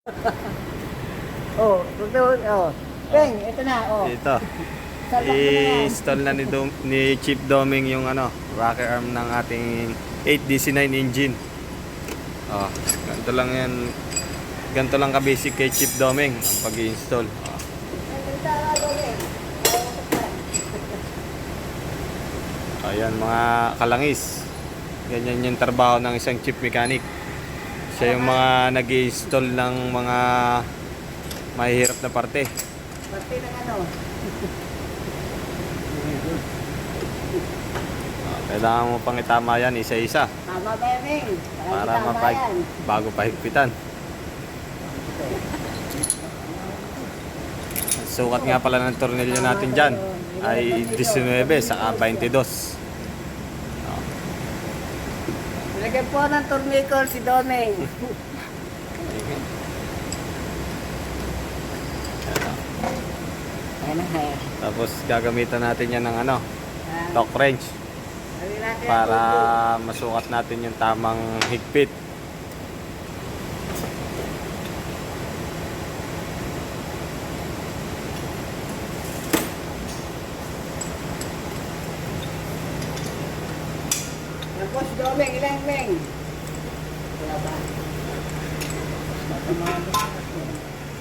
Oh, oh. Peng, ito na, oh. Ito. Salpak mo na yan. I-install na ni Chief Doming yung rocker arm ng ating 8DC9 engine. Oh, ganito lang yan. Ganito lang ka-basic kay Chief Doming ang pag-i-install. Oh. Ayan mga kalangis. Ganyan yung trabaho ng isang chief mechanic. Siya yung mga nag-i-install ng mga mahihirap na parte. Parte ng ano? Kailangan mo pang itama yan isa-isa Tama ba yan, Ming? para Tama yan. bago pahigpitan. Ang sukat nga pala ng tornilyo natin dyan ay 19 saka 22. Nilagyan po ng tornicle si Doming. Ayan na, ayan. Tapos gagamitan natin yan ng Ah, torque wrench sabi natin para ang masukat natin yung tamang higpit. Yan po si Doming, ilang Ming? Wala ba?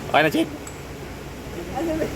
Okay na, Chief? Ano ba?